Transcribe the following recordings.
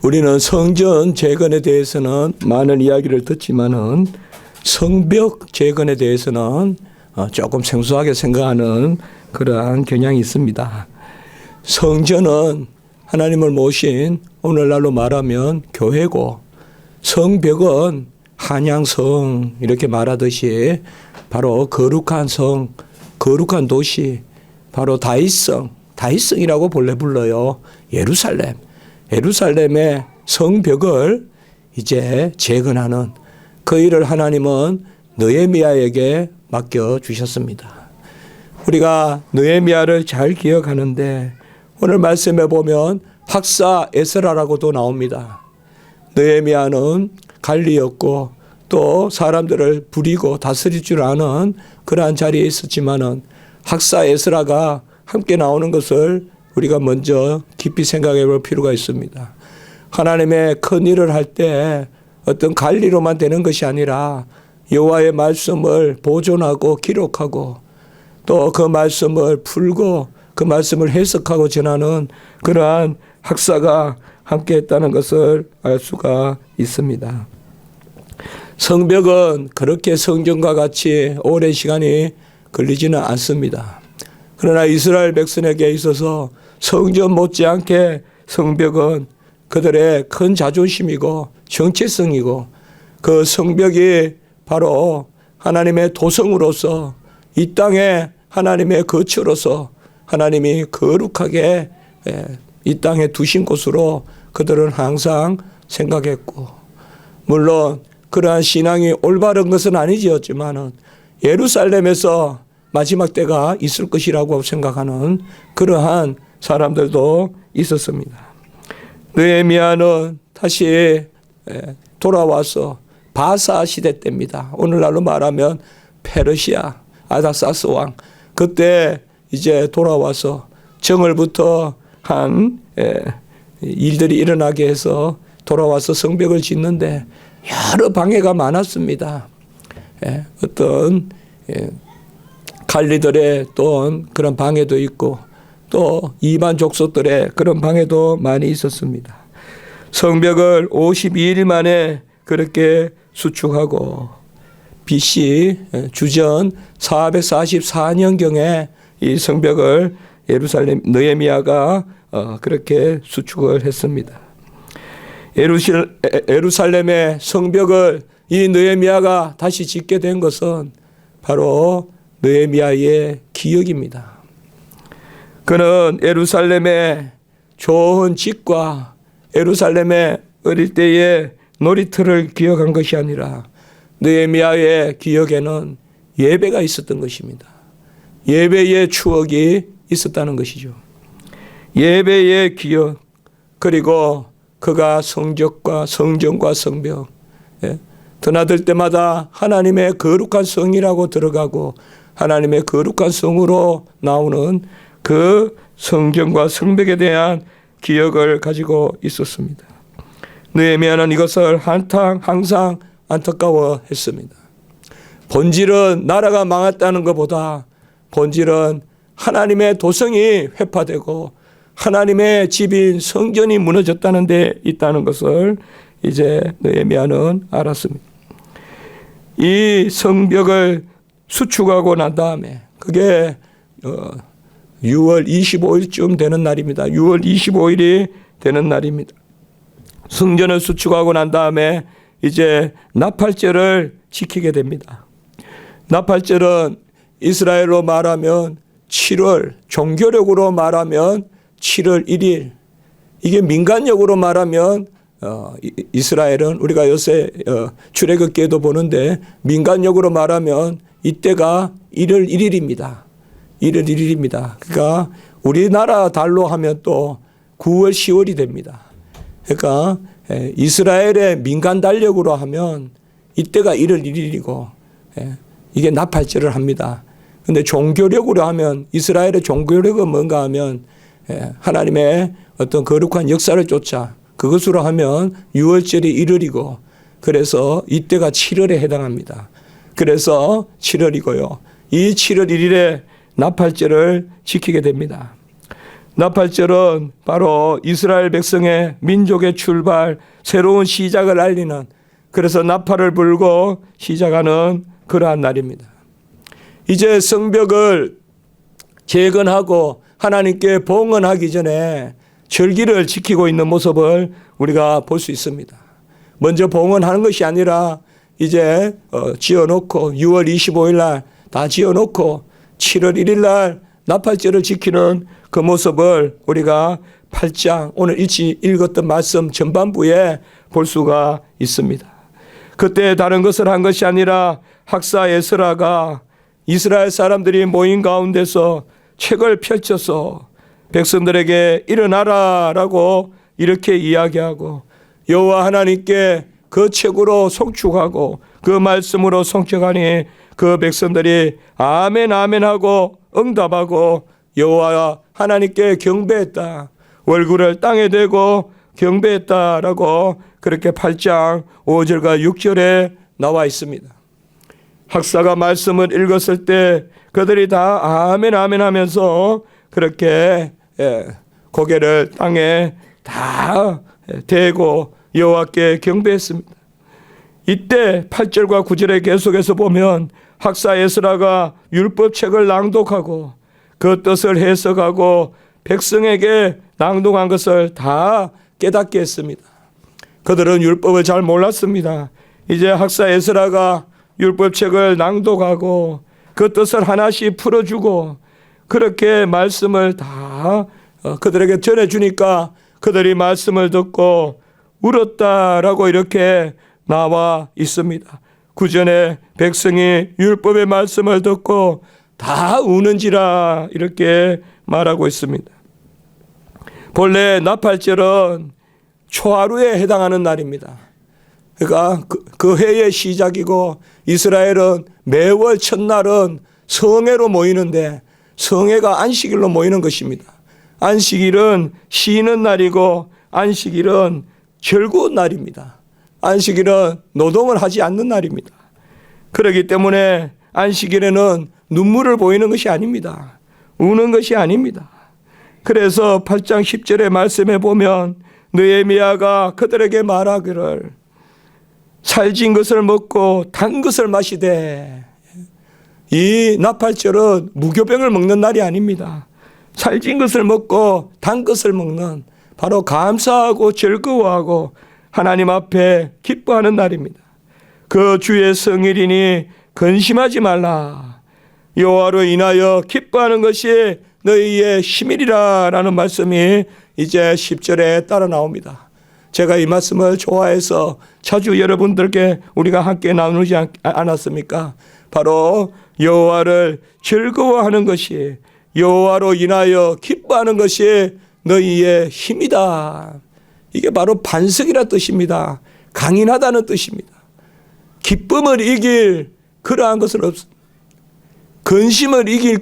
우리는 성전 재건에 대해서는 많은 이야기를 듣지만은 성벽 재건에 대해서는 조금 생소하게 생각하는 그러한 경향이 있습니다. 성전은 하나님을 모신 오늘날로 말하면 교회고, 성벽은 한양성 이렇게 말하듯이 바로 거룩한 성, 거룩한 도시, 바로 다윗성이라고 본래 불러요. 예루살렘의 성벽을 이제 재건하는 그 일을 하나님은 느헤미야에게 맡겨주셨습니다. 우리가 느헤미야를 잘 기억하는데 오늘 말씀에 보면 학사 에스라라고도 나옵니다. 느헤미야는 관리였고 또 사람들을 부리고 다스릴 줄 아는 그러한 자리에 있었지만은 학사 에스라가 함께 나오는 것을 우리가 먼저 깊이 생각해 볼 필요가 있습니다. 하나님의 큰 일을 할 때 어떤 관리로만 되는 것이 아니라 여호와의 말씀을 보존하고 기록하고 또 그 말씀을 풀고 그 말씀을 해석하고 전하는 그러한 학사가 함께 했다는 것을 알 수가 있습니다. 성벽은 그렇게 성전과 같이 오랜 시간이 걸리지는 않습니다. 그러나 이스라엘 백성에게 있어서 성전 못지않게 성벽은 그들의 큰 자존심이고 정체성이고 그 성벽이 바로 하나님의 도성으로서 이 땅에 하나님의 거처로서 하나님이 거룩하게 이 땅에 두신 곳으로 그들은 항상 생각했고, 물론 그러한 신앙이 올바른 것은 아니지였지만은 예루살렘에서 마지막 때가 있을 것이라고 생각하는 그러한 사람들도 있었습니다. 느헤미야는 다시 돌아와서 바사 시대 때입니다. 오늘날로 말하면 페르시아 아닥사스 왕, 그때 이제 돌아와서 정월부터 한 일들이 일어나게 해서 돌아와서 성벽을 짓는데 여러 방해가 많았습니다. 어떤 관리들의 또 그런 방해도 있고 또 이반 족속들의 그런 방해도 많이 있었습니다. 성벽을 52일 만에 그렇게 수축하고 BC 주전 444년경에 이 성벽을 예루살렘 느헤미야가 그렇게 수축을 했습니다. 예루살렘의 성벽을 이 느헤미야가 다시 짓게 된 것은 바로 느헤미야의 기억입니다. 그는 예루살렘의 좋은 집과 예루살렘의 어릴 때의 놀이터를 기억한 것이 아니라 느헤미야의 기억에는 예배가 있었던 것입니다. 예배의 추억이 있었다는 것이죠. 예배의 기억, 그리고 그가 성전과 성벽, 드나들 때마다 하나님의 거룩한 성이라고 들어가고 하나님의 거룩한 성으로 나오는 그 성전과 성벽에 대한 기억을 가지고 있었습니다. 느헤미야는 이것을 항상 안타까워했습니다. 본질은 나라가 망했다는 것보다 본질은 하나님의 도성이 회파되고 하나님의 집인 성전이 무너졌다는 데 있다는 것을 이제 느헤미야는 알았습니다. 이 성벽을 수축하고 난 다음에 그게 6월 25일쯤 되는 날입니다. 6월 25일이 되는 날입니다. 성전을 수축하고 난 다음에 이제 나팔절을 지키게 됩니다. 나팔절은 이스라엘로 말하면 7월, 종교력으로 말하면 7월 1일, 이게 민간력으로 말하면 이스라엘은 우리가 요새 출애굽기에도 보는데 민간력으로 말하면 이때가 1월 1일입니다. 1월 1일입니다. 그러니까 우리나라 달로 하면 또 9월 10월이 됩니다. 그러니까 이스라엘의 민간 달력으로 하면 이때가 1월 1일이고 이게 나팔절을 합니다. 그런데 종교력으로 하면 이스라엘의 종교력은 뭔가 하면 하나님의 어떤 거룩한 역사를 쫓아 그것으로 하면 6월절이 1월이고 그래서 이때가 7월에 해당합니다. 그래서 7월이고요. 이 7월 1일에 나팔절을 지키게 됩니다. 나팔절은 바로 이스라엘 백성의 민족의 출발, 새로운 시작을 알리는, 그래서 나팔을 불고 시작하는 그러한 날입니다. 이제 성벽을 재건하고 하나님께 봉헌하기 전에 절기를 지키고 있는 모습을 우리가 볼 수 있습니다. 먼저 봉헌하는 것이 아니라 이제 지어놓고 6월 25일 날 다 지어놓고 7월 1일 날 나팔절을 지키는 그 모습을 우리가 8장 오늘 읽었던 말씀 전반부에 볼 수가 있습니다. 그때 다른 것을 한 것이 아니라 학사 에스라가 이스라엘 사람들이 모인 가운데서 책을 펼쳐서 백성들에게 일어나라라고 이렇게 이야기하고 여호와 하나님께 그 책으로 송축하고 그 말씀으로 송축하니 그 백성들이 아멘 아멘 하고 응답하고 여호와 하나님께 경배했다. 얼굴을 땅에 대고 경배했다라고 그렇게 8장 5절과 6절에 나와 있습니다. 학사가 말씀을 읽었을 때 그들이 다 아멘 아멘 하면서 그렇게 고개를 땅에 다 대고 여호와께 경배했습니다. 이때 8절과 9절에 계속해서 보면 학사 에스라가 율법책을 낭독하고 그 뜻을 해석하고 백성에게 낭독한 것을 다 깨닫게 했습니다. 그들은 율법을 잘 몰랐습니다. 이제 학사 에스라가 율법책을 낭독하고 그 뜻을 하나씩 풀어주고 그렇게 말씀을 다 그들에게 전해주니까 그들이 말씀을 듣고 울었다라고 이렇게 나와 있습니다. 구전에 백성이 율법의 말씀을 듣고 다 우는지라 이렇게 말하고 있습니다. 본래 나팔절은 초하루에 해당하는 날입니다. 그러니까 그 해의 시작이고 이스라엘은 매월 첫날은 성회로 모이는데 성회가 안식일로 모이는 것입니다. 안식일은 쉬는 날이고 안식일은 즐거운 날입니다. 안식일은 노동을 하지 않는 날입니다. 그렇기 때문에 안식일에는 눈물을 보이는 것이 아닙니다. 우는 것이 아닙니다. 그래서 8장 10절의 말씀에 보면 느헤미야가 그들에게 말하기를 살진 것을 먹고 단 것을 마시되, 이 나팔절은 무교병을 먹는 날이 아닙니다. 살진 것을 먹고 단 것을 먹는, 바로 감사하고 즐거워하고 하나님 앞에 기뻐하는 날입니다. 그 주의 성일이니 근심하지 말라. 여호와로 인하여 기뻐하는 것이 너희의 힘이리라 라는 말씀이 이제 10절에 따라 나옵니다. 제가 이 말씀을 좋아해서 자주 여러분들께 우리가 함께 나누지 않았습니까? 바로 여호와를 즐거워하는 것이, 여호와로 인하여 기뻐하는 것이 너희의 힘이다. 이게 바로 반석이라 뜻입니다. 강인하다는 뜻입니다. 기쁨을 이길 그러한 것은 없습니다. 근심을 이길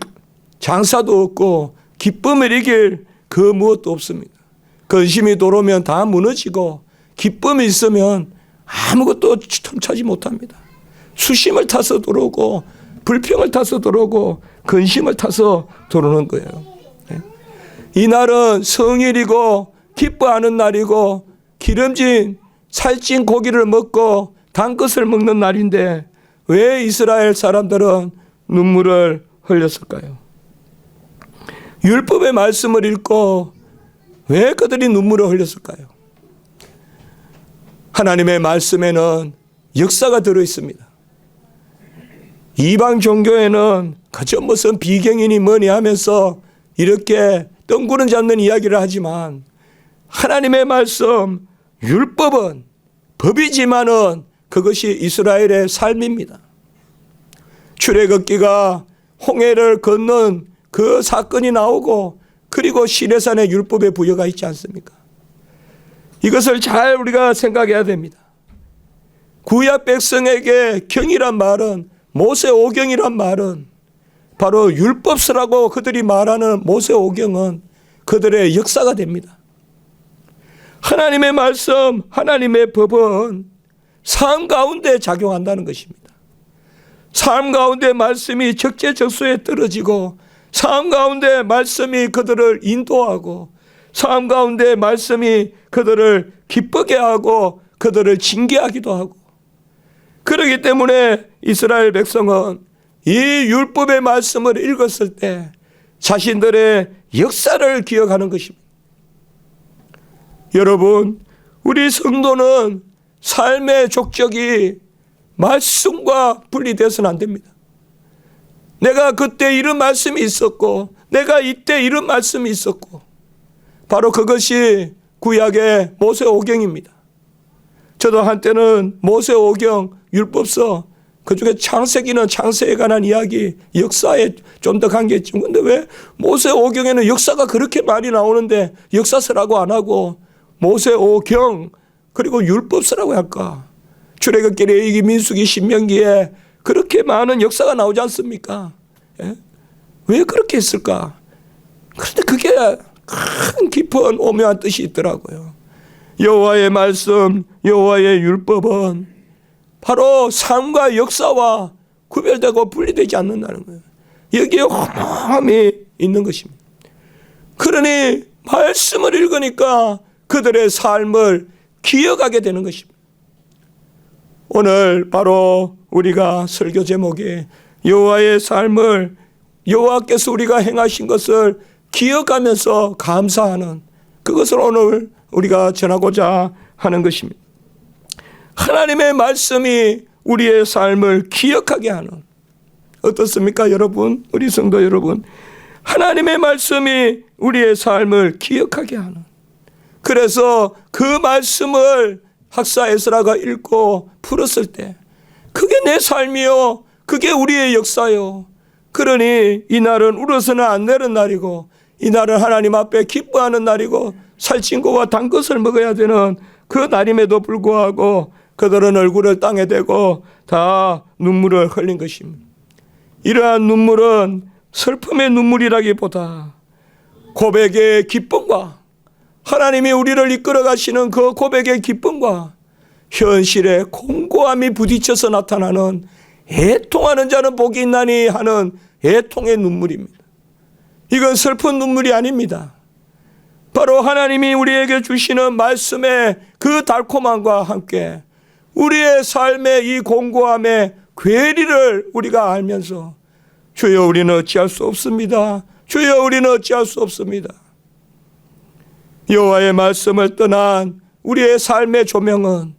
장사도 없고 기쁨을 이길 그 무엇도 없습니다. 근심이 들어오면 다 무너지고 기쁨이 있으면 아무것도 틈차지 못합니다. 수심을 타서 들어오고 불평을 타서 들어오고 근심을 타서 들어오는 거예요. 이 날은 성일이고 기뻐하는 날이고 기름진 살찐 고기를 먹고 단 것을 먹는 날인데 왜 이스라엘 사람들은 눈물을 흘렸을까요? 율법의 말씀을 읽고 왜 그들이 눈물을 흘렸을까요? 하나님의 말씀에는 역사가 들어있습니다. 이방 종교에는 그저 무슨 비경이니 뭐니 하면서 이렇게 뜬구름 잡는 이야기를 하지만 하나님의 말씀, 율법은 법이지만은 그것이 이스라엘의 삶입니다. 출애굽기가 홍해를 건넌 그 사건이 나오고 그리고 시내산의 율법의 부여가 있지 않습니까? 이것을 잘 우리가 생각해야 됩니다. 구약 백성에게 경이란 말은, 모세오경이란 말은 바로 율법서라고 그들이 말하는 모세오경은 그들의 역사가 됩니다. 하나님의 말씀, 하나님의 법은 삶 가운데 작용한다는 것입니다. 삶 가운데 말씀이 적재적소에 떨어지고 삶 가운데 말씀이 그들을 인도하고 삶 가운데 말씀이 그들을 기쁘게 하고 그들을 징계하기도 하고, 그렇기 때문에 이스라엘 백성은 이 율법의 말씀을 읽었을 때 자신들의 역사를 기억하는 것입니다. 여러분, 우리 성도는 삶의 족적이 말씀과 분리되어서는 안 됩니다. 내가 그때 이런 말씀이 있었고 내가 이때 이런 말씀이 있었고, 바로 그것이 구약의 모세오경입니다. 저도 한때는 모세오경, 율법서, 그중에 창세기는 창세에 관한 이야기, 역사에 좀 더 관계했죠. 근데 왜 모세오경에는 역사가 그렇게 많이 나오는데 역사서라고 안 하고 모세오경 그리고 율법서라고 할까? 출애굽기, 레위기, 민수기, 신명기에 그렇게 많은 역사가 나오지 않습니까? 예? 왜 그렇게 했을까? 그런데 그게 큰 깊은 오묘한 뜻이 있더라고요. 여호와의 말씀, 여호와의 율법은 바로 삶과 역사와 구별되고 분리되지 않는다는 거예요. 여기에 험함이 있는 것입니다. 그러니 말씀을 읽으니까 그들의 삶을 기억하게 되는 것입니다. 오늘 바로 우리가 설교 제목에 여호와의 삶을, 여호와께서 우리가 행하신 것을 기억하면서 감사하는, 그것을 오늘 우리가 전하고자 하는 것입니다. 하나님의 말씀이 우리의 삶을 기억하게 하는, 어떻습니까 여러분? 우리 성도 여러분, 하나님의 말씀이 우리의 삶을 기억하게 하는, 그래서 그 말씀을 학사 에스라가 읽고 풀었을 때 그게 내 삶이요, 그게 우리의 역사요. 그러니 이 날은 울어서는 안 되는 날이고, 이 날은 하나님 앞에 기뻐하는 날이고 살찐 것과 단 것을 먹어야 되는 그 날임에도 불구하고 그들은 얼굴을 땅에 대고 다 눈물을 흘린 것입니다. 이러한 눈물은 슬픔의 눈물이라기보다 고백의 기쁨과, 하나님이 우리를 이끌어 가시는 그 고백의 기쁨과 현실의 공고함이 부딪혀서 나타나는, 애통하는 자는 복이 있나니 하는 애통의 눈물입니다. 이건 슬픈 눈물이 아닙니다. 바로 하나님이 우리에게 주시는 말씀의 그 달콤함과 함께 우리의 삶의 이 공고함의 괴리를 우리가 알면서 주여 우리는 어찌할 수 없습니다. 주여 우리는 어찌할 수 없습니다. 여호와의 말씀을 떠난 우리의 삶의 조명은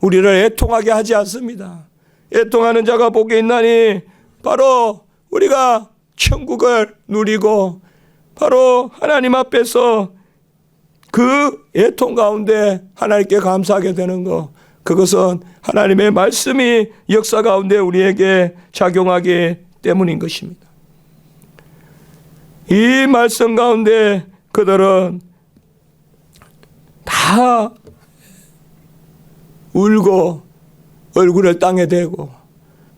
우리를 애통하게 하지 않습니다. 애통하는 자가 복이 있나니 바로 우리가 천국을 누리고 바로 하나님 앞에서 그 애통 가운데 하나님께 감사하게 되는 것, 그것은 하나님의 말씀이 역사 가운데 우리에게 작용하기 때문인 것입니다. 이 말씀 가운데 그들은 다 울고 얼굴을 땅에 대고,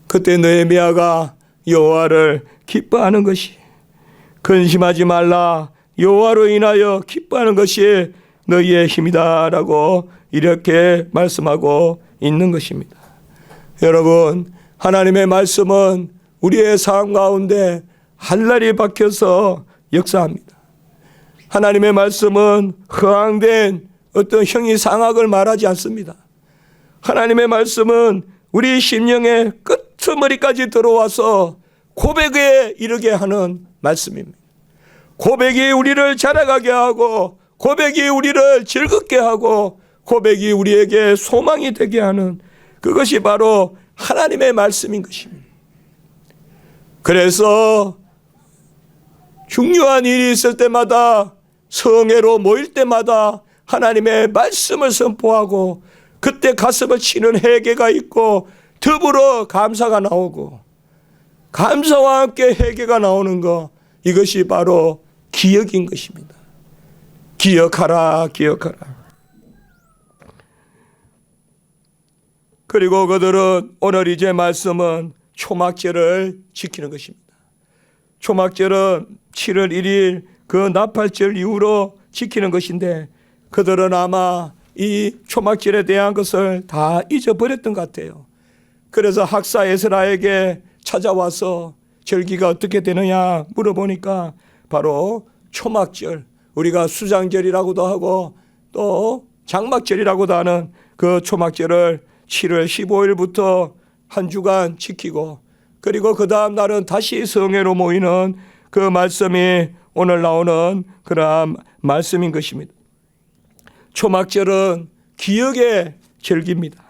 그때 느헤미야가 여호와를 기뻐하는 것이, 근심하지 말라, 여호와로 인하여 기뻐하는 것이 너희의 힘이다라고 이렇게 말씀하고 있는 것입니다. 여러분, 하나님의 말씀은 우리의 삶 가운데 한날이 박혀서 역사합니다. 하나님의 말씀은 허황된 어떤 형이상학을 말하지 않습니다. 하나님의 말씀은 우리 심령의 끝머리까지 들어와서 고백에 이르게 하는 말씀입니다. 고백이 우리를 자라가게 하고, 고백이 우리를 즐겁게 하고, 고백이 우리에게 소망이 되게 하는, 그것이 바로 하나님의 말씀인 것입니다. 그래서 중요한 일이 있을 때마다, 성회로 모일 때마다 하나님의 말씀을 선포하고, 그때 가슴을 치는 회개가 있고 더불어 감사가 나오고, 감사와 함께 회개가 나오는 것, 이것이 바로 기억인 것입니다. 기억하라, 기억하라. 그리고 그들은 오늘 이제 말씀은 초막절을 지키는 것입니다. 초막절은 7월 1일 그 나팔절 이후로 지키는 것인데, 그들은 아마 이 초막절에 대한 것을 다 잊어버렸던 것 같아요. 그래서 학사 에스라에게 찾아와서 절기가 어떻게 되느냐 물어보니까 바로 초막절, 우리가 수장절이라고도 하고 또 장막절이라고도 하는 그 초막절을 7월 15일부터 한 주간 지키고, 그리고 그 다음 날은 다시 성회로 모이는 그 말씀이 오늘 나오는 그러한 말씀인 것입니다. 초막절은 기억의 절기입니다.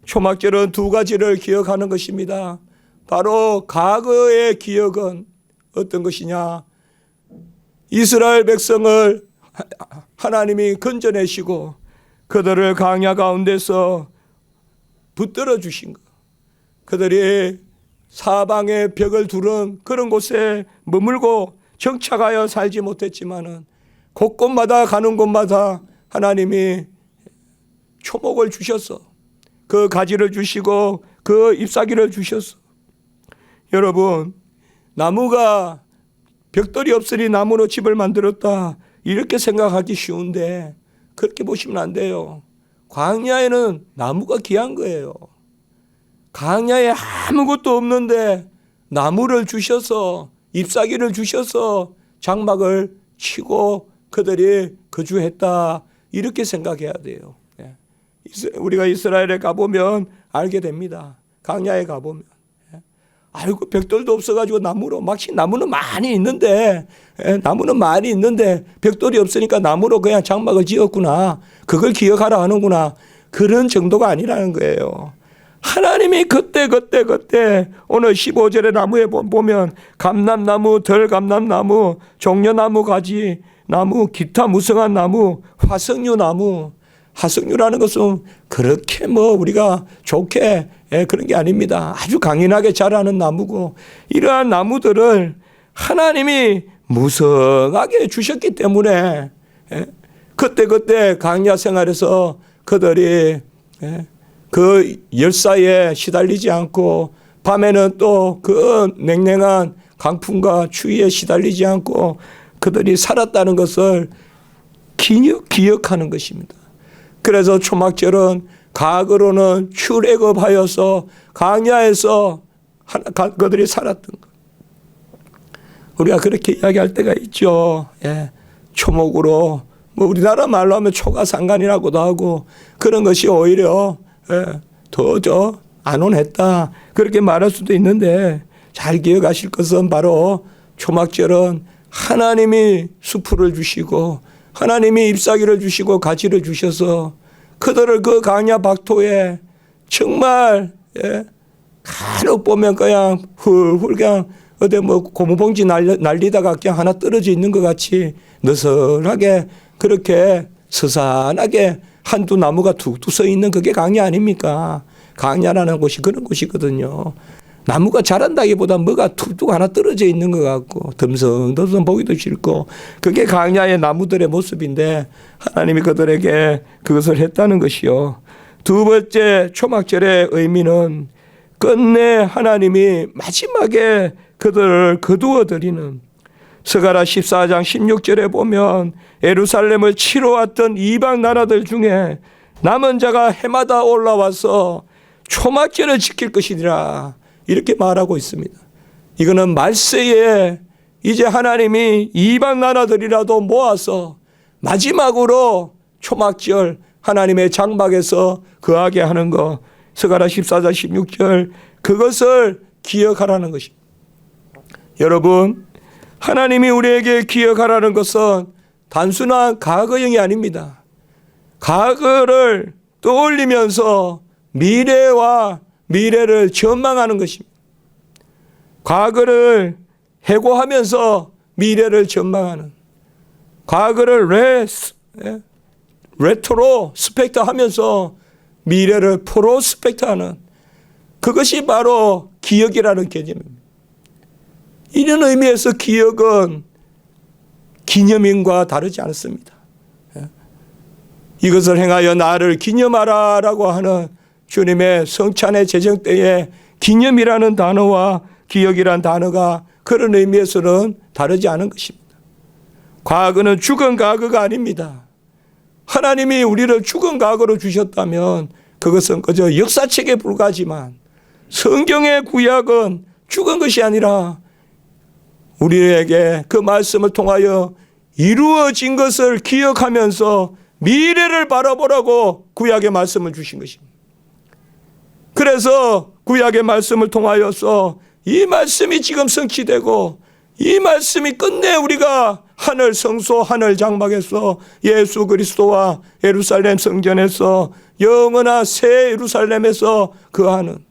초막절은 두 가지를 기억하는 것입니다. 바로 과거의 기억은 어떤 것이냐? 이스라엘 백성을 하나님이 건져내시고 그들을 광야 가운데서 붙들어 주신 것, 그들이 사방에 벽을 두른 그런 곳에 머물고 정착하여 살지 못했지만은 곳곳마다 가는 곳마다 하나님이 초목을 주셔서 그 가지를 주시고 그 잎사귀를 주셨어. 여러분, 나무가 벽돌이 없으니 나무로 집을 만들었다 이렇게 생각하기 쉬운데 그렇게 보시면 안 돼요. 광야에는 나무가 귀한 거예요. 광야에 아무것도 없는데 나무를 주셔서 잎사귀를 주셔서 장막을 치고 그들이 거주했다 이렇게 생각해야 돼요. 우리가 이스라엘에 가보면 알게 됩니다. 광야에 가보면 아이고 벽돌도 없어가지고 나무로, 마치 나무는 많이 있는데 벽돌이 없으니까 나무로 그냥 장막을 지었구나, 그걸 기억하라 하는구나, 그런 정도가 아니라는 거예요. 하나님이 그때 오늘 15절의 나무에 보면 감람나무, 덜감람나무, 종려나무 가지 나무, 기타 무성한 나무, 화석류 나무. 화석류라는 것은 그렇게 우리가 좋게 그런 게 아닙니다. 아주 강인하게 자라는 나무고, 이러한 나무들을 하나님이 무성하게 주셨기 때문에 그때 광야 생활에서 그들이 그 열사에 시달리지 않고, 밤에는 또 그 냉랭한 강풍과 추위에 시달리지 않고 그들이 살았다는 것을 기억하는 것입니다. 그래서 초막절은 과거로는 출애굽하여서 광야에서 그들이 살았던 것, 우리가 그렇게 이야기할 때가 있죠. 초목으로, 우리나라 말로 하면 초가상간이라고도 하고, 그런 것이 오히려 더 안온했다 그렇게 말할 수도 있는데, 잘 기억하실 것은 바로 초막절은 하나님이 수풀을 주시고 하나님이 잎사귀를 주시고 가지를 주셔서 그들을 그 광야 박토에 정말 간혹 보면 그냥 훌훌 그냥 어디 고무봉지 날리다가 그냥 하나 떨어져 있는 것 같이 느슨하게 그렇게 서산하게 한두 나무가 툭툭 서 있는 그게 광야 아닙니까? 광야라는 곳이 그런 곳이거든요. 나무가 자란다기보다 뭐가 툭툭 하나 떨어져 있는 것 같고 덤성덤성 보기도 싫고, 그게 광야의 나무들의 모습인데 하나님이 그들에게 그것을 했다는 것이요. 두 번째 초막절의 의미는 끝내 하나님이 마지막에 그들을 거두어 드리는, 스가랴 14장 16절에 보면 예루살렘을 치러 왔던 이방 나라들 중에 남은 자가 해마다 올라와서 초막절을 지킬 것이니라 이렇게 말하고 있습니다. 이거는 말세에 이제 하나님이 이방 나라들이라도 모아서 마지막으로 초막절 하나님의 장막에서 거하게 하는 것, 스가랴 14장 16절, 그것을 기억하라는 것입니다. 여러분, 하나님이 우리에게 기억하라는 것은 단순한 과거형이 아닙니다. 과거를 떠올리면서 미래를 전망하는 것입니다. 과거를 해고하면서 미래를 전망하는, 과거를 레트로 스펙트 하면서 미래를 프로스펙트 하는, 그것이 바로 기억이라는 개념입니다. 이런 의미에서 기억은 기념일과 다르지 않습니다. 이것을 행하여 나를 기념하라 라고 하는 주님의 성찬의 제정 때에 기념이라는 단어와 기억이라는 단어가 그런 의미에서는 다르지 않은 것입니다. 과거는 죽은 과거가 아닙니다. 하나님이 우리를 죽은 과거로 주셨다면 그것은 그저 역사책에 불과하지만 성경의 구약은 죽은 것이 아니라 우리에게 그 말씀을 통하여 이루어진 것을 기억하면서 미래를 바라보라고 구약의 말씀을 주신 것입니다. 그래서 구약의 말씀을 통하여서 이 말씀이 지금 성취되고 이 말씀이 끝내 우리가 하늘 성소 하늘 장막에서 예수 그리스도와 예루살렘 성전에서 영원한 새 예루살렘에서 거하는,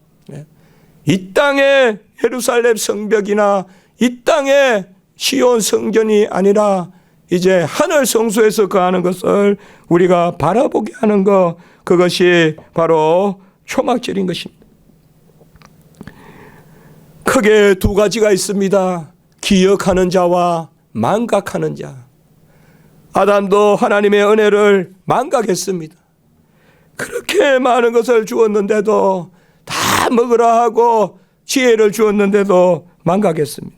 이 땅의 예루살렘 성벽이나 이 땅의 시온 성전이 아니라 이제 하늘 성소에서 거하는 것을 우리가 바라보게 하는 것, 그것이 바로 초막절인 것입니다. 크게 두 가지가 있습니다. 기억하는 자와 망각하는 자. 아담도 하나님의 은혜를 망각했습니다. 그렇게 많은 것을 주었는데도, 다 먹으라 하고 지혜를 주었는데도 망각했습니다.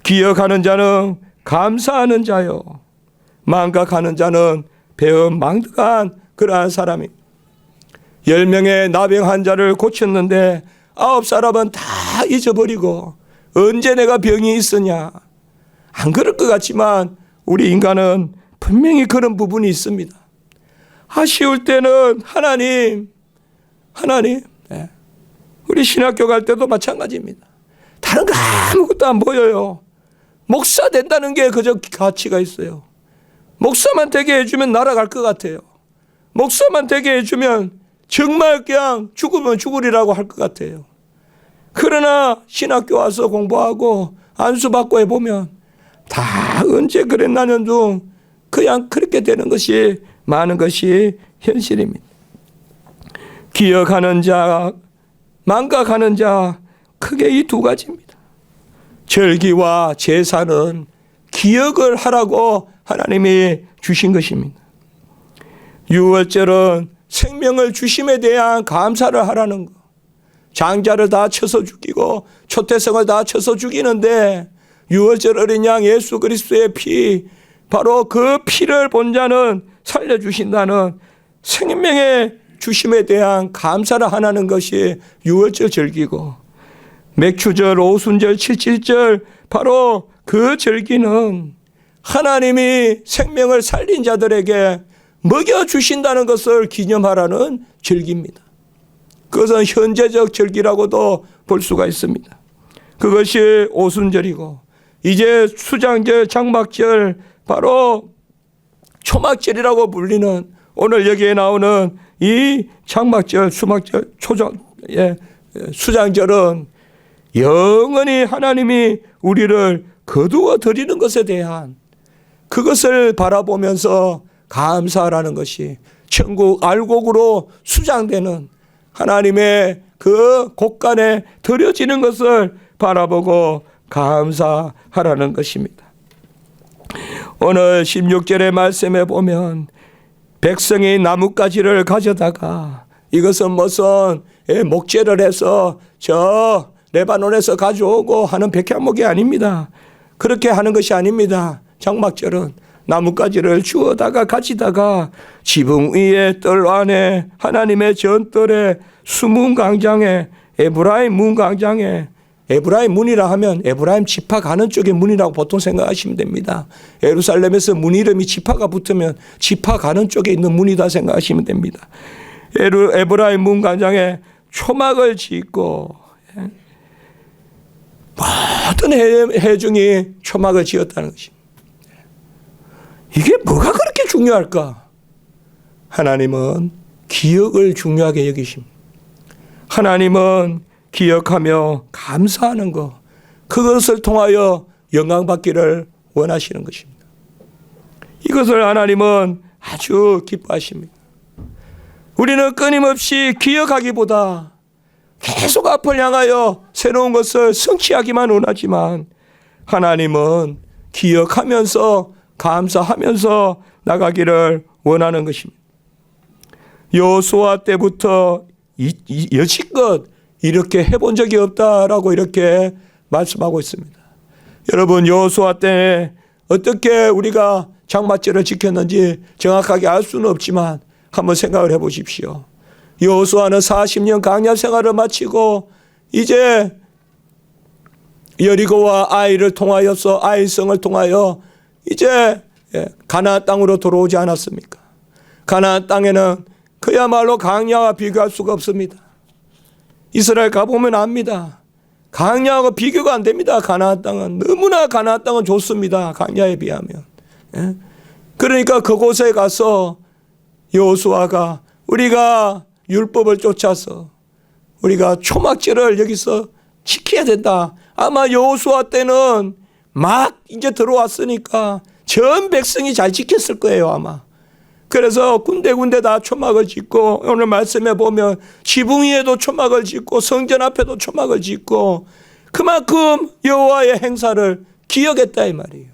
기억하는 자는 감사하는 자요, 망각하는 자는 배은망덕한 그러한 사람입니다. 10명의 나병 환자를 고쳤는데 9사람은 다 잊어버리고 언제 내가 병이 있었냐. 안 그럴 것 같지만 우리 인간은 분명히 그런 부분이 있습니다. 아쉬울 때는 하나님, 우리 신학교 갈 때도 마찬가지입니다. 다른 거 아무것도 안 보여요. 목사 된다는 게 그저 가치가 있어요. 목사만 되게 해주면 날아갈 것 같아요. 목사만 되게 해주면 정말 그냥 죽으면 죽으리라고 할 것 같아요. 그러나 신학교 와서 공부하고 안수받고 해보면 다 언제 그랬나는 중 그냥 그렇게 되는 것이 많은 것이 현실입니다. 기억하는 자, 망각하는 자, 크게 이 두 가지입니다. 절기와 제사는 기억을 하라고 하나님이 주신 것입니다. 유월절은 생명을 주심에 대한 감사를 하라는 것. 장자를 다 쳐서 죽이고 초태성을 다 쳐서 죽이는데 유월절 어린 양 예수 그리스도의 피, 바로 그 피를 본 자는 살려주신다는 생명의 주심에 대한 감사를 하라는 것이 유월절 절기고, 맥추절, 오순절, 칠칠절, 바로 그 절기는 하나님이 생명을 살린 자들에게 먹여주신다는 것을 기념하라는 절기입니다. 그것은 현재적 절기라고도 볼 수가 있습니다. 그것이 오순절이고, 이제 수장절, 장막절, 바로 초막절이라고 불리는 오늘 여기에 나오는 이 장막절, 수막절, 수장절은 영원히 하나님이 우리를 거두어 드리는 것에 대한 그것을 바라보면서 감사하라는 것이 천국 알곡으로 수장되는 하나님의 그 곳간에 드려지는 것을 바라보고 감사하라는 것입니다. 오늘 16절의 말씀에 보면 백성이 나뭇가지를 가져다가 이것은 무슨 목재를 해서 저 레바논에서 가져오고 하는 백향목이 아닙니다. 그렇게 하는 것이 아닙니다. 장막절은 나뭇가지를 주워다가 가지다가 지붕 위에 뜰 안에 하나님의 전뜰에 수문 광장에 에브라임 문 광장에, 에브라임 문이라 하면 에브라임 지파 가는 쪽의 문이라고 보통 생각하시면 됩니다. 예루살렘에서 문 이름이 지파가 붙으면 지파 가는 쪽에 있는 문이다 생각하시면 됩니다. 에브라임 문 광장에 초막을 짓고 모든 회중이 초막을 지었다는 것입니다. 이게 뭐가 그렇게 중요할까? 하나님은 기억을 중요하게 여기십니다. 하나님은 기억하며 감사하는 것, 그것을 통하여 영광받기를 원하시는 것입니다. 이것을 하나님은 아주 기뻐하십니다. 우리는 끊임없이 기억하기보다 계속 앞을 향하여 새로운 것을 성취하기만 원하지만 하나님은 기억하면서 감사하면서 나가기를 원하는 것입니다. 여호수아 때부터 여지껏 이렇게 해본 적이 없다라고 이렇게 말씀하고 있습니다. 여러분, 여호수아 때 어떻게 우리가 장막절을 지켰는지 정확하게 알 수는 없지만 한번 생각을 해보십시오. 여호수아는 40년 광야 생활을 마치고 이제 여리고와 아이를 통하여서 아이성을 통하여 이제 가나안 땅으로 들어오지 않았습니까? 가나안 땅에는 그야말로 광야와 비교할 수가 없습니다. 이스라엘 가보면 압니다. 광야하고 비교가 안 됩니다. 가나안 땅은 너무나 가나안 땅은 좋습니다. 광야에 비하면. 그러니까 그곳에 가서 여호수아가 우리가 율법을 쫓아서 우리가 초막절을 여기서 지켜야 된다. 아마 여호수아 때는 막 이제 들어왔으니까 전 백성이 잘 지켰을 거예요, 아마. 그래서 군데군데 다 초막을 짓고, 오늘 말씀에 보면 지붕 위에도 초막을 짓고 성전 앞에도 초막을 짓고, 그만큼 여호와의 행사를 기억했다 이 말이에요.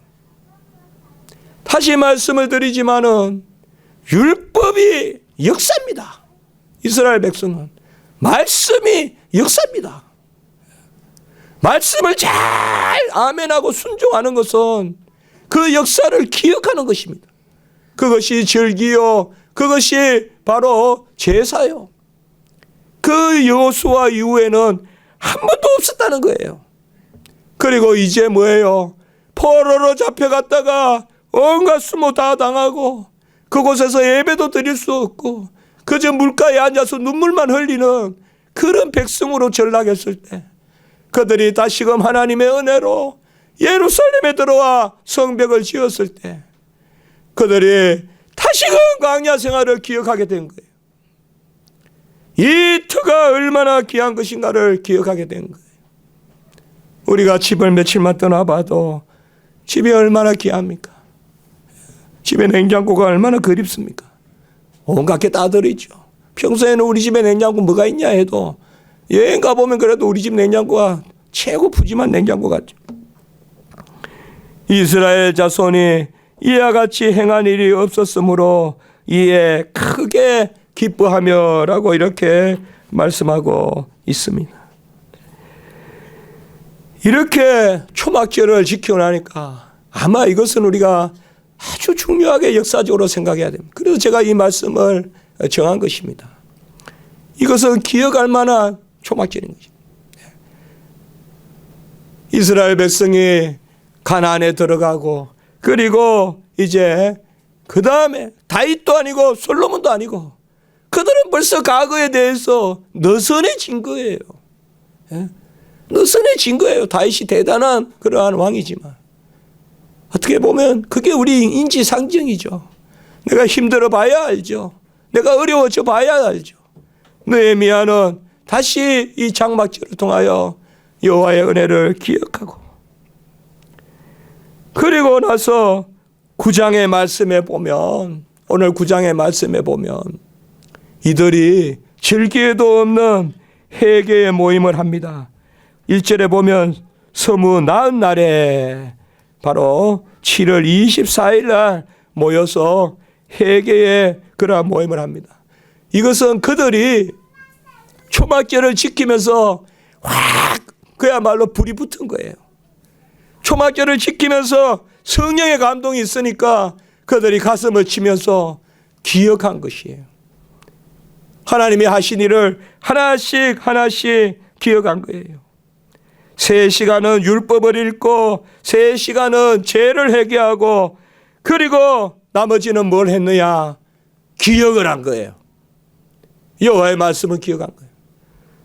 다시 말씀을 드리지만은 율법이 역사입니다. 이스라엘 백성은 말씀이 역사입니다. 말씀을 잘 아멘하고 순종하는 것은 그 역사를 기억하는 것입니다. 그것이 절기요, 그것이 바로 제사요. 그 여호수아 이후에는 한 번도 없었다는 거예요. 그리고 이제 뭐예요? 포로로 잡혀갔다가 온갖 수모 다 당하고 그곳에서 예배도 드릴 수 없고 그저 물가에 앉아서 눈물만 흘리는 그런 백성으로 전락했을 때, 그들이 다시금 하나님의 은혜로 예루살렘에 들어와 성벽을 지었을 때 그들이 다시금 광야 생활을 기억하게 된 거예요. 이 터가 얼마나 귀한 것인가를 기억하게 된 거예요. 우리가 집을 며칠만 떠나봐도 집이 얼마나 귀합니까? 집에 냉장고가 얼마나 그립습니까? 온갖 게 다 들어있죠. 평소에는 우리 집에 냉장고 뭐가 있냐 해도 여행 가보면 그래도 우리 집 냉장고가 최고 푸짐한 냉장고 같죠. 이스라엘 자손이 이와 같이 행한 일이 없었으므로 이에 크게 기뻐하며 라고 이렇게 말씀하고 있습니다. 이렇게 초막절을 지키고 나니까 아마 이것은 우리가 아주 중요하게 역사적으로 생각해야 됩니다. 그래서 제가 이 말씀을 정한 것입니다. 이것은 기억할 만한 초막절인 것입니다. 이스라엘 백성이 가나안에 들어가고, 그리고 이제 그 다음에 다윗도 아니고 솔로몬도 아니고 그들은 벌써 과거에 대해서 느슨해진 거예요. 느슨해진 거예요. 다윗이 대단한 그러한 왕이지만 어떻게 보면 그게 우리 인지상정이죠. 내가 힘들어 봐야 알죠. 내가 어려워져 봐야 알죠. 느헤미야는 다시 이 장막절을 통하여 여호와의 은혜를 기억하고, 그리고 나서 9장의 말씀에 보면, 오늘 9장의 말씀에 보면 이들이 절기에도 없는 회개의 모임을 합니다. 1절에 보면 서무 나은 날에 바로 7월 24일 날 모여서 회개의 그러한 모임을 합니다. 이것은 그들이 초막절을 지키면서 확 그야말로 불이 붙은 거예요. 초막절을 지키면서 성령의 감동이 있으니까 그들이 가슴을 치면서 기억한 것이에요. 하나님이 하신 일을 하나씩 하나씩 기억한 거예요. 3시간은 율법을 읽고 3시간은 죄를 회개하고, 그리고 나머지는 뭘 했느냐? 기억을 한 거예요. 여호와의 말씀을 기억한 거예요.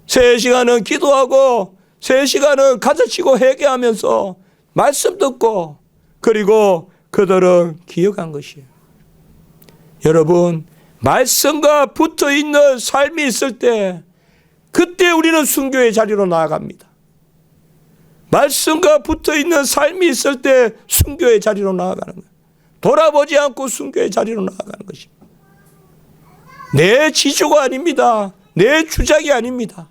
3시간은 기도하고 3시간은 가르치고 회개하면서 말씀 듣고, 그리고 그들은 기억한 것이에요. 여러분, 말씀과 붙어 있는 삶이 있을 때 그때 우리는 순교의 자리로 나아갑니다. 말씀과 붙어 있는 삶이 있을 때 순교의 자리로 나아가는 거예요. 돌아보지 않고 순교의 자리로 나아가는 것입니다. 내 지주가 아닙니다. 내 주작이 아닙니다.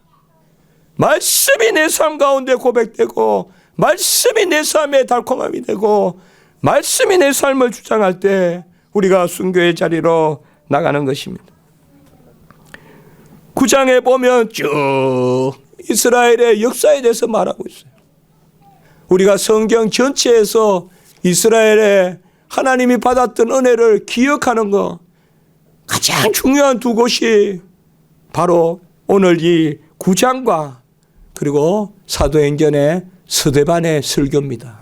말씀이 내 삶 가운데 고백되고, 말씀이 내 삶의 달콤함이 되고, 말씀이 내 삶을 주장할 때 우리가 순교의 자리로 나가는 것입니다. 9장에 보면 쭉 이스라엘의 역사에 대해서 말하고 있어요. 우리가 성경 전체에서 이스라엘의 하나님이 받았던 은혜를 기억하는 것, 가장 중요한 두 곳이 바로 오늘 이 9장과 그리고 사도행전의 스데반의 설교입니다.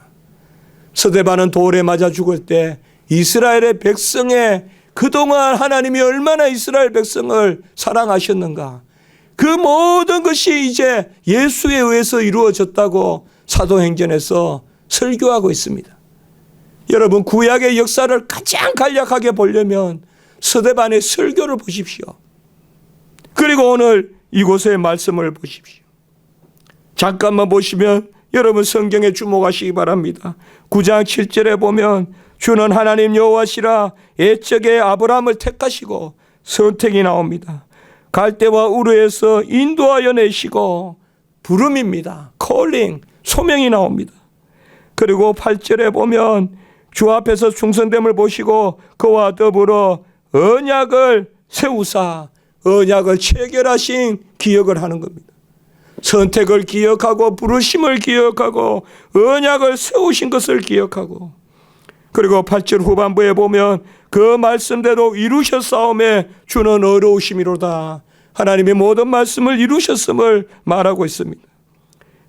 스데반은 돌에 맞아 죽을 때 이스라엘의 백성의 그동안 하나님이 얼마나 이스라엘 백성을 사랑하셨는가, 그 모든 것이 이제 예수에 의해서 이루어졌다고 사도행전에서 설교하고 있습니다. 여러분, 구약의 역사를 가장 간략하게 보려면 스데반의 설교를 보십시오. 그리고 오늘 이곳의 말씀을 보십시오. 잠깐만 보시면 여러분 성경에 주목하시기 바랍니다. 9장 7절에 보면 주는 하나님 여호와시라 애적에 아브라함을 택하시고 선택이 나옵니다. 갈대와 우르에서 인도하여 내시고 부름입니다. 콜링, 소명이 나옵니다. 그리고 8절에 보면 주 앞에서 충성됨을 보시고 그와 더불어 언약을 세우사, 언약을 체결하신 기억을 하는 겁니다. 선택을 기억하고 부르심을 기억하고 언약을 세우신 것을 기억하고, 그리고 8절 후반부에 보면 그 말씀대로 이루셨사오매 주는 어려우심이로다. 하나님의 모든 말씀을 이루셨음을 말하고 있습니다.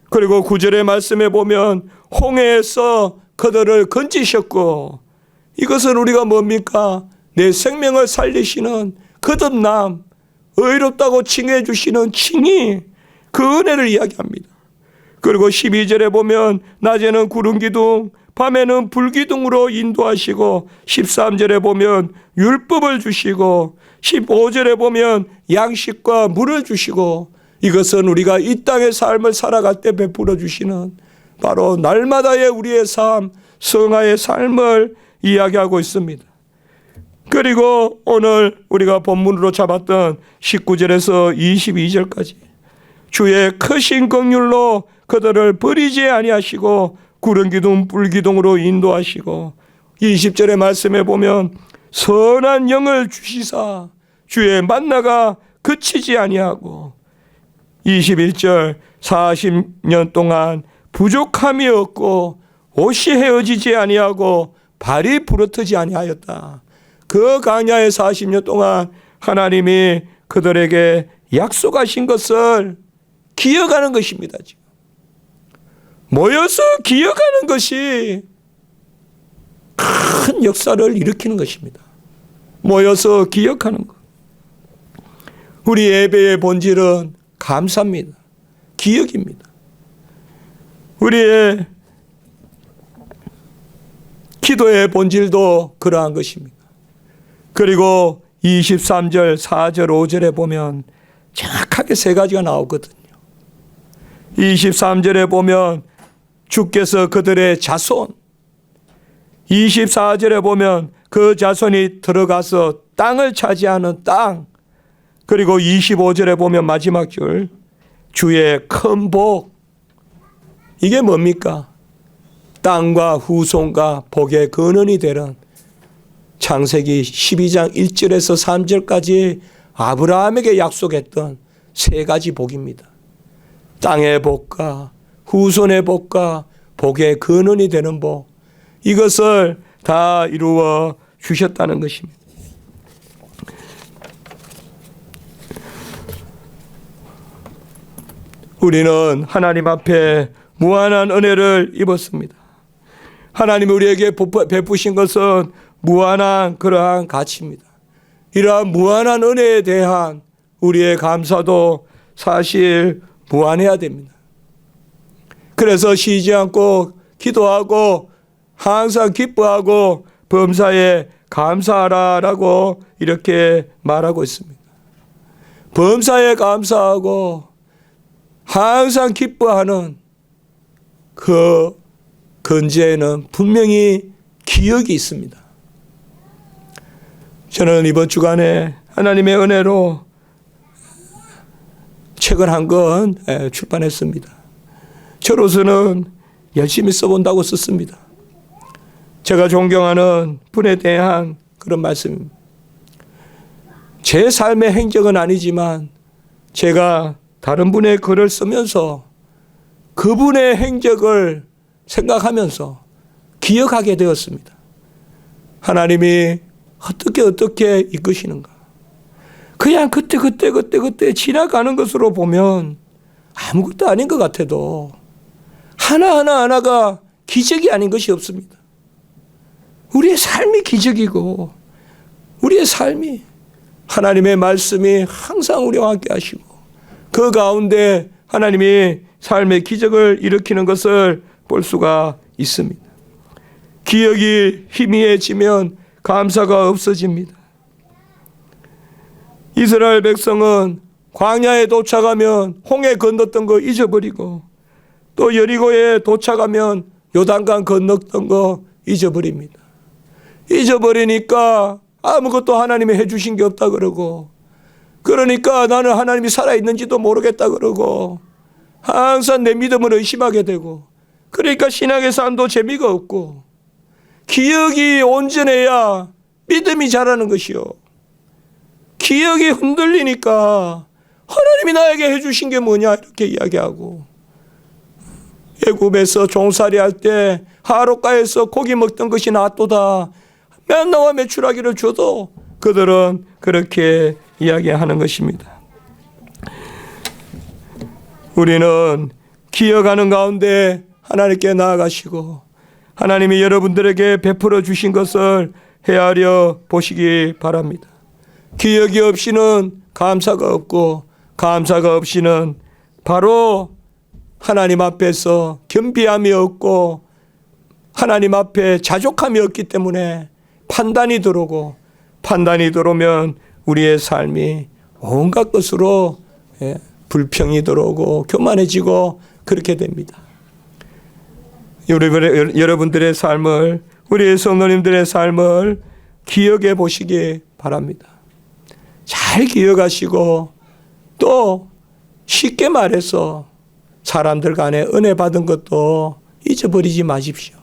그리고 9절의 말씀에 보면 홍해에서 그들을 건지셨고, 이것은 우리가 뭡니까? 내 생명을 살리시는 거듭남, 의롭다고 칭해 주시는 칭의, 그 은혜를 이야기합니다. 그리고 12절에 보면 낮에는 구름 기둥, 밤에는 불기둥으로 인도하시고, 13절에 보면 율법을 주시고, 15절에 보면 양식과 물을 주시고, 이것은 우리가 이 땅의 삶을 살아갈 때 베풀어 주시는 바로 날마다의 우리의 삶, 성화의 삶을 이야기하고 있습니다. 그리고 오늘 우리가 본문으로 잡았던 19절에서 22절까지 주의 크신 긍휼로 그들을 버리지 아니하시고 구름 기둥 불기둥으로 인도하시고, 20절의 말씀에 보면 선한 영을 주시사 주의 만나가 그치지 아니하고, 21절 40년 동안 부족함이 없고 옷이 헤어지지 아니하고 발이 부러뜨지 아니하였다. 그 광야의 40년 동안 하나님이 그들에게 약속하신 것을 기억하는 것입니다. 지금 모여서 기억하는 것이 큰 역사를 일으키는 것입니다. 모여서 기억하는 것. 우리 예배의 본질은 감사입니다. 기억입니다. 우리의 기도의 본질도 그러한 것입니다. 그리고 23절, 4절, 5절에 보면 정확하게 세 가지가 나오거든요. 23절에 보면 주께서 그들의 자손, 24절에 보면 그 자손이 들어가서 땅을 차지하는 땅, 그리고 25절에 보면 마지막 줄 주의 큰 복. 이게 뭡니까? 땅과 후손과 복의 근원이 되는 창세기 12장 1절에서 3절까지 아브라함에게 약속했던 세 가지 복입니다. 땅의 복과 후손의 복과 복의 근원이 되는 복, 이것을 다 이루어 주셨다는 것입니다. 우리는 하나님 앞에 무한한 은혜를 입었습니다. 하나님이 우리에게 베푸신 것은 무한한 그러한 가치입니다. 이러한 무한한 은혜에 대한 우리의 감사도 사실 무한해야 됩니다. 그래서 쉬지 않고 기도하고 항상 기뻐하고 범사에 감사하라라고 이렇게 말하고 있습니다. 범사에 감사하고 항상 기뻐하는 그 근저에는 분명히 기억이 있습니다. 저는 이번 주간에 하나님의 은혜로 책을 한 권 출판했습니다. 저로서는 열심히 써본다고 썼습니다. 제가 존경하는 분에 대한 그런 말씀입니다. 제 삶의 행적은 아니지만 제가 다른 분의 글을 쓰면서 그분의 행적을 생각하면서 기억하게 되었습니다. 하나님이 어떻게 이끄시는가. 그냥 그때 지나가는 것으로 보면 아무것도 아닌 것 같아도 하나가 기적이 아닌 것이 없습니다. 우리의 삶이 기적이고 우리의 삶이 하나님의 말씀이 항상 우리와 함께 하시고 그 가운데 하나님이 삶의 기적을 일으키는 것을 볼 수가 있습니다. 기억이 희미해지면 감사가 없어집니다. 이스라엘 백성은 광야에 도착하면 홍해 건넜던 거 잊어버리고 또 여리고에 도착하면 요단강 건넜던 거 잊어버립니다. 잊어버리니까 아무것도 하나님이 해주신 게 없다 그러고 그러니까 나는 하나님이 살아있는지도 모르겠다 그러고 항상 내 믿음을 의심하게 되고 그러니까 신앙의 삶도 재미가 없고 기억이 온전해야 믿음이 자라는 것이요. 기억이 흔들리니까 하나님이 나에게 해주신 게 뭐냐 이렇게 이야기하고 애굽에서 종살이 할 때 하롯가에서 고기 먹던 것이 낫도다. 맨나와 메추라기를 줘도 그들은 그렇게 이야기하는 것입니다. 우리는 기억하는 가운데 하나님께 나아가시고 하나님이 여러분들에게 베풀어 주신 것을 헤아려 보시기 바랍니다. 기억이 없이는 감사가 없고 감사가 없이는 바로 하나님 앞에서 겸비함이 없고 하나님 앞에 자족함이 없기 때문에 판단이 들어오고 판단이 들어오면 우리의 삶이 온갖 것으로 불평이 들어오고 교만해지고 그렇게 됩니다. 여러분들의 삶을 우리 성도님들의 삶을 기억해 보시기 바랍니다. 잘 기억하시고 또 쉽게 말해서 사람들 간에 은혜 받은 것도 잊어버리지 마십시오.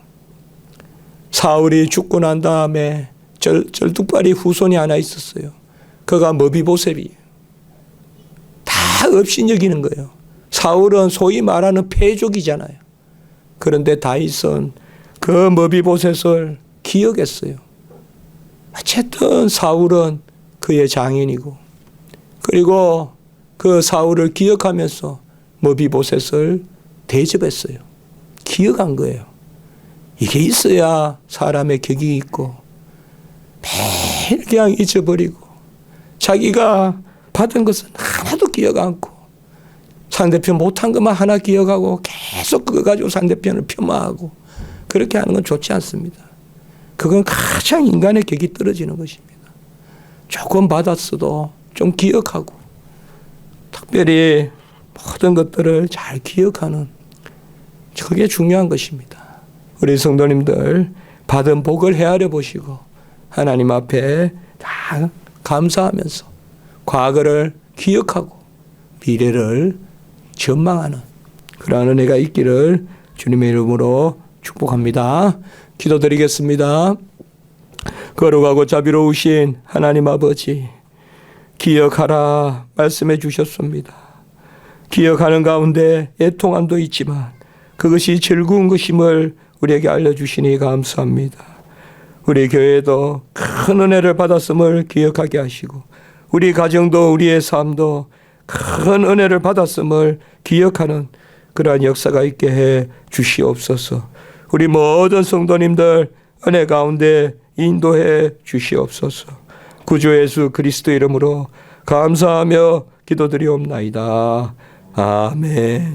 사울이 죽고 난 다음에 절뚝발이 후손이 하나 있었어요. 그가 머비보셋이에요. 다 업신여기는 거예요. 사울은 소위 말하는 패족이잖아요. 그런데 다윗은 그 머비보셋을 기억했어요. 어쨌든 사울은 그의 장인이고 그리고 그 사울을 기억하면서 머비보셋을 대접했어요. 기억한 거예요. 이게 있어야 사람의 격이 있고 매일 그냥 잊어버리고 자기가 받은 것은 하나도 기억 않고 상대편 못한 것만 하나 기억하고 계속 그거 가지고 상대편을 폄하하고 그렇게 하는 건 좋지 않습니다. 그건 가장 인간의 격이 떨어지는 것입니다. 조금 받았어도 좀 기억하고 특별히 모든 것들을 잘 기억하는 그게 중요한 것입니다. 우리 성도님들 받은 복을 헤아려 보시고 하나님 앞에 다 감사하면서 과거를 기억하고 미래를 전망하는 그러한 은혜가 있기를 주님의 이름으로 축복합니다. 기도드리겠습니다. 거룩하고 자비로우신 하나님 아버지, 기억하라 말씀해 주셨습니다. 기억하는 가운데 애통함도 있지만 그것이 즐거운 것임을 우리에게 알려주시니 감사합니다. 우리 교회도 큰 은혜를 받았음을 기억하게 하시고 우리 가정도 우리의 삶도 큰 은혜를 받았음을 기억하는 그러한 역사가 있게 해 주시옵소서. 우리 모든 성도님들 은혜 가운데 인도해 주시옵소서. 구주 예수 그리스도 이름으로 감사하며 기도드리옵나이다. 아멘.